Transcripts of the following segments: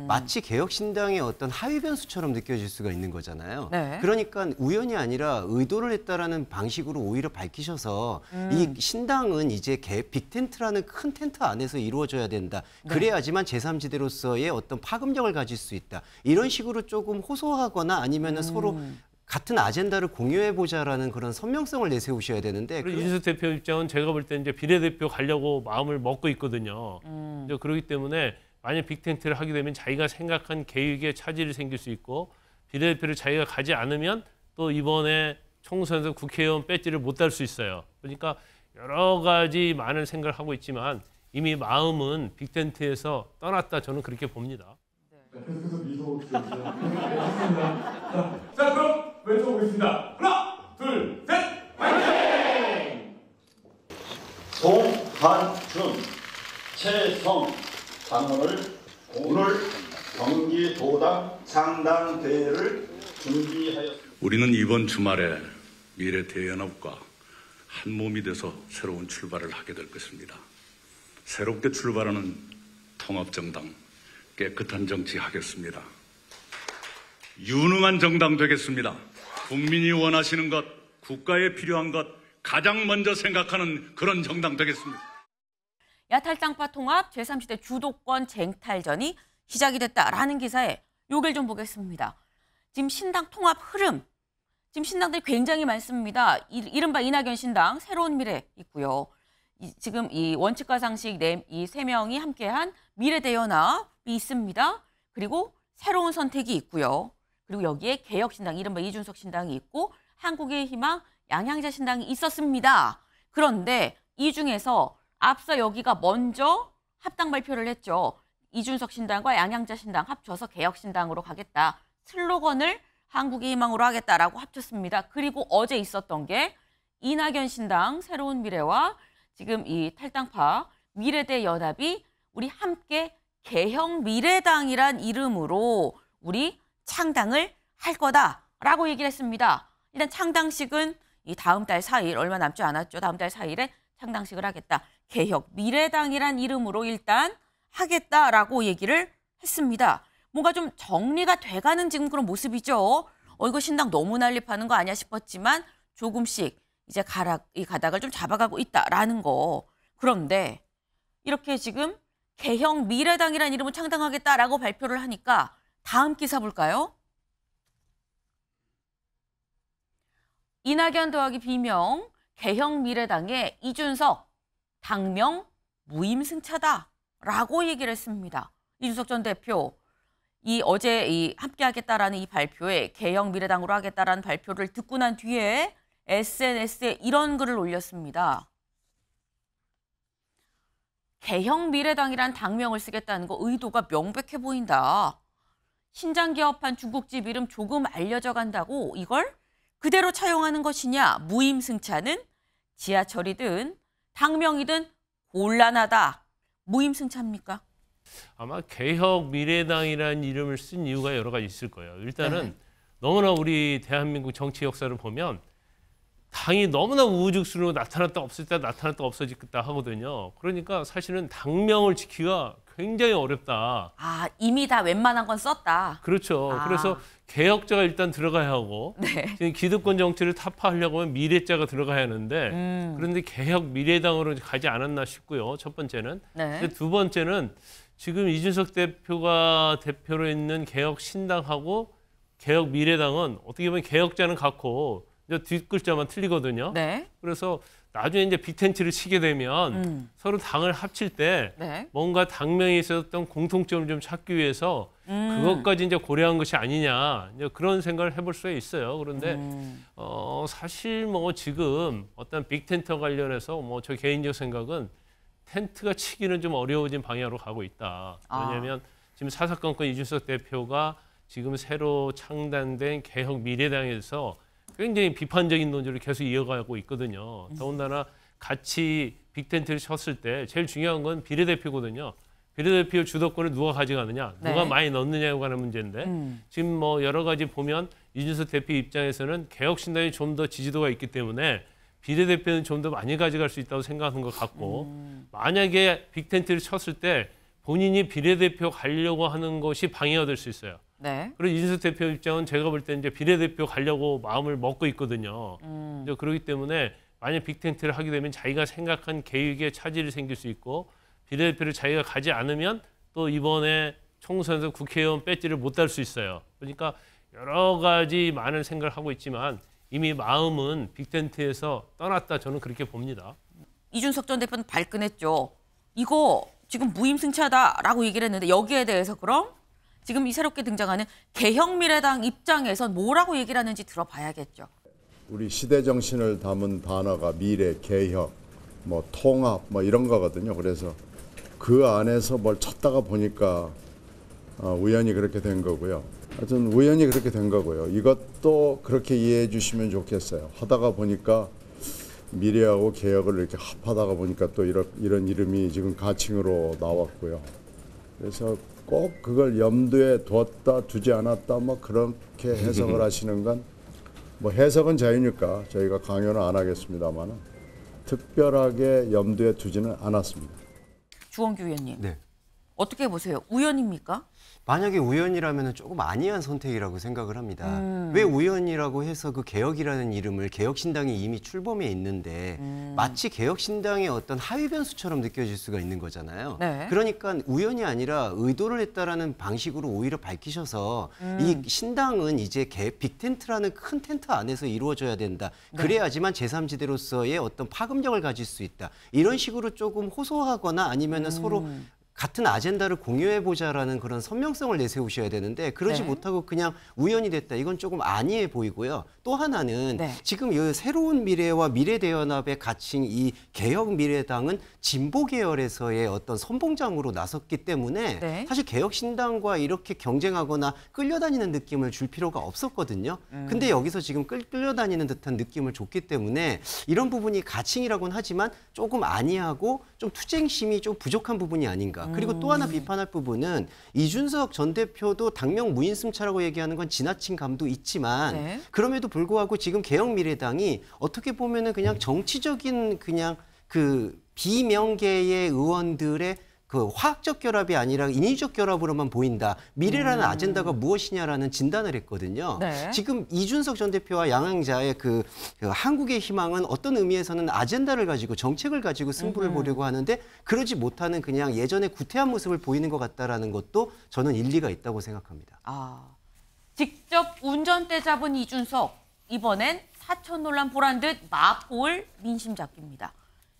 마치 개혁신당의 어떤 하위 변수처럼 느껴질 수가 있는 거잖아요. 네. 그러니까 우연이 아니라 의도를 했다라는 방식으로 오히려 밝히셔서 이 신당은 이제 빅텐트라는 큰 텐트 안에서 이루어져야 된다. 네. 그래야지만 제3지대로서의 어떤 파급력을 가질 수 있다. 이런 식으로 조금 호소하거나 아니면은 서로 같은 아젠다를 공유해보자라는 그런 선명성을 내세우셔야 되는데. 이준석 대표 입장은 제가 볼 때 이제 비례대표 가려고 마음을 먹고 있거든요. 이제 그렇기 때문에 만약 빅텐트를 하게 되면 자기가 생각한 계획에 차질이 생길 수 있고 비례대표를 자기가 가지 않으면 또 이번에 총선에서 국회의원 배지를 못 달 수 있어요. 그러니까 여러 가지 많은 생각을 하고 있지만 이미 마음은 빅텐트에서 떠났다, 저는 그렇게 봅니다. 계속해서 미소 지어주세요. 자, 그럼 외쳐보겠습니다. 하나, 둘, 셋, 화이팅! 송한준, 최성 장원을 오늘 경기도당 창당대회를 준비하였습니다. 우리는 이번 주말에 미래대연합과 한 몸이 돼서 새로운 출발을 하게 될 것입니다. 새롭게 출발하는 통합정당, 깨끗한 정치 하겠습니다. 유능한 정당 되겠습니다. 국민이 원하시는 것, 국가에 필요한 것 가장 먼저 생각하는 그런 정당 되겠습니다. 야탈당파 통합 제3지대 주도권 쟁탈전이 시작이 됐다라는 기사에 요걸 좀 보겠습니다. 지금 신당 통합 흐름, 지금 신당들이 굉장히 많습니다. 이른바 이낙연 신당, 새로운 미래 있고요. 지금 이 원칙과 상식 이 세 명이 함께한 미래대연합이 있습니다. 그리고 새로운 선택이 있고요. 그리고 여기에 개혁신당, 이른바 이준석 신당이 있고 한국의 희망, 양양자 신당이 있었습니다. 그런데 이 중에서 앞서 여기가 먼저 합당 발표를 했죠. 이준석 신당과 양양자 신당 합쳐서 개혁신당으로 가겠다. 슬로건을 한국의 희망으로 하겠다라고 합쳤습니다. 그리고 어제 있었던 게 이낙연 신당, 새로운 미래와 지금 이 탈당파 미래대 연합이 우리 함께 개혁미래당이란 이름으로 우리 창당을 할 거다라고 얘기를 했습니다. 일단 창당식은 이 다음 달 4일, 얼마 남지 않았죠. 다음 달 4일에 창당식을 하겠다. 개혁미래당이란 이름으로 일단 하겠다라고 얘기를 했습니다. 뭔가 좀 정리가 돼가는 지금 그런 모습이죠. 이거 신당 너무 난립하는 거 아니야 싶었지만 조금씩 이제 이 가닥을 좀 잡아가고 있다라는 거. 그런데 이렇게 지금 개혁미래당이라는 이름을 창당하겠다라고 발표를 하니까 다음 기사 볼까요? 이낙연 더하기 비명, 개혁미래당의 이준석, 당명 무임승차다라고 얘기를 했습니다. 이준석 전 대표, 어제 함께하겠다라는 이 발표에 개혁미래당으로 하겠다라는 발표를 듣고 난 뒤에 SNS에 이런 글을 올렸습니다. 개혁미래당이란 당명을 쓰겠다는 거 의도가 명백해 보인다. 신장 개업한 중국집 이름 조금 알려져 간다고 이걸 그대로 차용하는 것이냐. 무임승차는 지하철이든 당명이든 곤란하다. 무임승차입니까? 아마 개혁미래당이라는 이름을 쓴 이유가 여러 가지 있을 거예요. 일단은 너무나 우리 대한민국 정치 역사를 보면 당이 너무나 우후죽순으로 나타났다 없었다 나타났다 없어졌다 하거든요. 그러니까 사실은 당명을 지키기가 굉장히 어렵다. 아, 이미 다 웬만한 건 썼다. 그렇죠. 그래서 개혁자가 일단 들어가야 하고 지금 기득권 정치를 타파하려고 하면 미래자가 들어가야 하는데 그런데 개혁 미래당으로 가지 않았나 싶고요. 첫 번째는. 두 번째는 지금 이준석 대표가 대표로 있는 개혁신당하고 개혁미래당은 어떻게 보면 개혁자는 같고 뒷글자만 틀리거든요. 그래서 나중에 이제 빅텐트를 치게 되면 서로 당을 합칠 때 뭔가 당명에 있었던 공통점을 좀 찾기 위해서 그것까지 이제 고려한 것이 아니냐 이제 그런 생각을 해볼 수 있어요. 그런데 사실 뭐 지금 어떤 빅텐트와 관련해서 뭐 저 개인적 생각은 텐트가 치기는 좀 어려워진 방향으로 가고 있다. 왜냐하면 지금 사사건건 이준석 대표가 지금 새로 창단된 개혁미래당에서 굉장히 비판적인 논조를 계속 이어가고 있거든요. 더군다나 같이 빅텐트를 쳤을 때 제일 중요한 건 비례대표거든요. 비례대표 주도권을 누가 가져가느냐, 누가 많이 넣느냐에 관한 문제인데 지금 뭐 여러 가지 보면 이준석 대표 입장에서는 개혁신당이 좀 더 지지도가 있기 때문에 비례대표는 좀 더 많이 가져갈 수 있다고 생각하는 것 같고 만약에 빅텐트를 쳤을 때 본인이 비례대표 가려고 하는 것이 방해가 될 수 있어요. 네. 그리고 이준석 대표 입장은 제가 볼 때 이제 비례대표 가려고 마음을 먹고 있거든요. 이제 그렇기 때문에 만약 빅텐트를 하게 되면 자기가 생각한 계획에 차질이 생길 수 있고 비례대표를 자기가 가지 않으면 또 이번에 총선에서 국회의원 배지를 못 달 수 있어요. 그러니까 여러 가지 많은 생각을 하고 있지만 이미 마음은 빅텐트에서 떠났다 저는 그렇게 봅니다. 이준석 전 대표는 발끈했죠. 이거 지금 무임승차다라고 얘기를 했는데 여기에 대해서 그럼 지금 이 새롭게 등장하는 개혁미래당 입장에선 뭐라고 얘기를 하는지 들어봐야겠죠. 우리 시대 정신을 담은 단어가 미래, 개혁, 뭐 통합 뭐 이런 거거든요. 그래서 그 안에서 뭘 찾다가 보니까 우연히 그렇게 된 거고요. 하여튼 우연히 그렇게 된 거고요. 이것도 그렇게 이해해 주시면 좋겠어요. 하다가 보니까 미래하고 개혁을 이렇게 합하다가 보니까 또 이런 이름이 지금 가칭으로 나왔고요. 그래서 꼭 그걸 염두에 두었다 두지 않았다 뭐 그렇게 해석을 하시는 건 뭐 해석은 자유니까 저희가 강요는 안 하겠습니다만 특별하게 염두에 두지는 않았습니다. 주원규 의원님. 네. 어떻게 보세요? 우연입니까? 만약에 우연이라면 조금 아니한 선택이라고 생각을 합니다. 왜 우연이라고 해서 그 개혁이라는 이름을 개혁신당이 이미 출범해 있는데 마치 개혁신당의 어떤 하위 변수처럼 느껴질 수가 있는 거잖아요. 네. 그러니까 우연이 아니라 의도를 했다라는 방식으로 오히려 밝히셔서 이 신당은 이제 빅텐트라는 큰 텐트 안에서 이루어져야 된다. 그래야지만 제3지대로서의 어떤 파급력을 가질 수 있다. 이런 식으로 조금 호소하거나 아니면은 서로 같은 아젠다를 공유해보자라는 그런 선명성을 내세우셔야 되는데 그러지 네. 못하고 그냥 우연이 됐다. 이건 조금 아니해 보이고요. 또 하나는 네. 지금 이 새로운 미래와 미래대연합의 가칭 이 개혁미래당은 진보 계열에서의 어떤 선봉장으로 나섰기 때문에 네. 사실 개혁신당과 이렇게 경쟁하거나 끌려다니는 느낌을 줄 필요가 없었거든요. 근데 여기서 지금 끌려다니는 듯한 느낌을 줬기 때문에 이런 부분이 가칭이라고는 하지만 조금 아니하고 좀 투쟁심이 좀 부족한 부분이 아닌가. 그리고 또 하나 비판할 부분은 이준석 전 대표도 당명 무임승차라고 얘기하는 건 지나친 감도 있지만 네. 그럼에도 불구하고 지금 개혁미래당이 어떻게 보면은 그냥 정치적인 그냥 그 비명계의 의원들의 그 화학적 결합이 아니라 인위적 결합으로만 보인다. 미래라는 아젠다가 무엇이냐라는 진단을 했거든요. 네. 지금 이준석 전 대표와 양양자의 그 한국의 희망은 어떤 의미에서는 아젠다를 가지고 정책을 가지고 승부를 보려고 하는데 그러지 못하는 그냥 예전의 구태한 모습을 보이는 것 같다라는 것도 저는 일리가 있다고 생각합니다. 직접 운전대 잡은 이준석. 이번엔 사천 논란 보란 듯 마포를 민심 잡기입니다.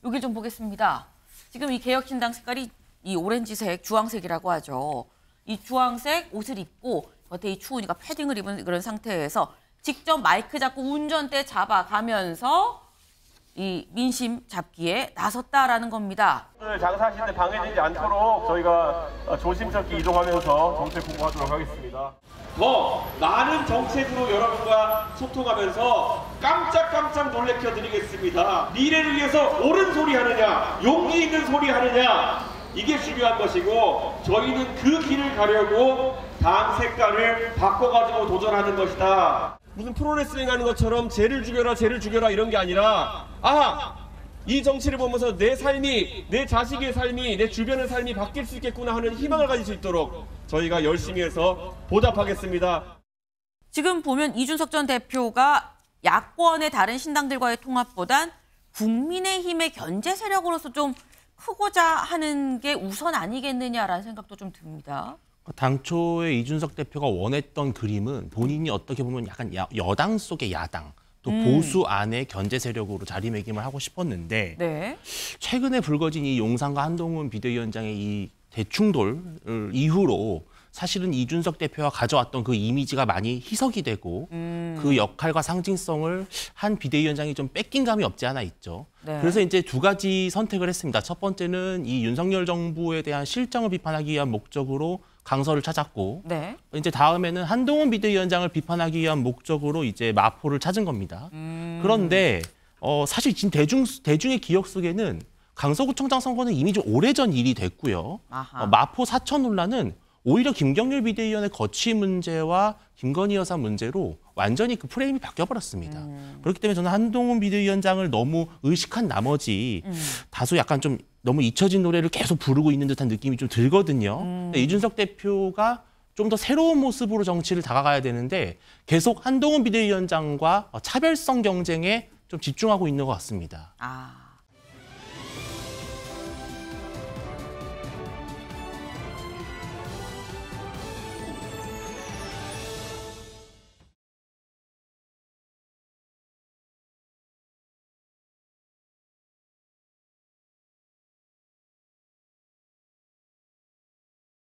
여기 좀 보겠습니다. 지금 이 개혁신당 색깔이 이 오렌지색, 주황색이라고 하죠. 이 주황색 옷을 입고 겉에 이 추우니까 패딩을 입은 그런 상태에서 직접 마이크 잡고 운전대 잡아가면서 이 민심 잡기에 나섰다라는 겁니다. 오늘 장사하시는데 방해되지 않도록 저희가 조심스럽게 이동하면서 정책 공부하도록 하겠습니다. 더 많은 정책으로 여러분과 소통하면서 깜짝 놀래켜드리겠습니다. 미래를 위해서 옳은 소리 하느냐, 용기 있는 소리 하느냐, 이게 중요한 것이고 저희는 그 길을 가려고 당 색깔을 바꿔가지고 도전하는 것이다. 무슨 프로레슬링 하는 것처럼 쟤를 죽여라 이런 게 아니라 이 정치를 보면서 내 삶이, 내 자식의 삶이, 내 주변의 삶이 바뀔 수 있겠구나 하는 희망을 가질 수 있도록 저희가 열심히 해서 보답하겠습니다. 지금 보면 이준석 전 대표가 야권의 다른 신당들과의 통합보단 국민의힘의 견제 세력으로서 좀 크고자 하는 게 우선 아니겠느냐라는 생각도 좀 듭니다. 당초에 이준석 대표가 원했던 그림은 본인이 어떻게 보면 약간 여당 속의 야당, 또 보수 안의 견제 세력으로 자리매김을 하고 싶었는데 네. 최근에 불거진 이 용산과 한동훈 비대위원장의 이 대충돌 이후로 사실은 이준석 대표가 가져왔던 그 이미지가 많이 희석이 되고 그 역할과 상징성을 한 비대위원장이 좀 뺏긴 감이 없지 않아 있죠. 네. 그래서 이제 두 가지 선택을 했습니다. 첫 번째는 이 윤석열 정부에 대한 실정을 비판하기 위한 목적으로 강서를 찾았고, 네. 이제 다음에는 한동훈 비대위원장을 비판하기 위한 목적으로 이제 마포를 찾은 겁니다. 그런데 사실 지금 대중의 기억 속에는 강서구청장 선거는 이미 좀 오래전 일이 됐고요. 마포 사천 논란은 오히려 김경률 비대위원의 거취 문제와 김건희 여사 문제로 완전히 그 프레임이 바뀌어버렸습니다. 그렇기 때문에 저는 한동훈 비대위원장을 너무 의식한 나머지 다소 약간 좀 너무 잊혀진 노래를 계속 부르고 있는 듯한 느낌이 좀 들거든요. 이준석 대표가 좀 더 새로운 모습으로 정치를 다가가야 되는데 계속 한동훈 비대위원장과 차별성 경쟁에 좀 집중하고 있는 것 같습니다. 아.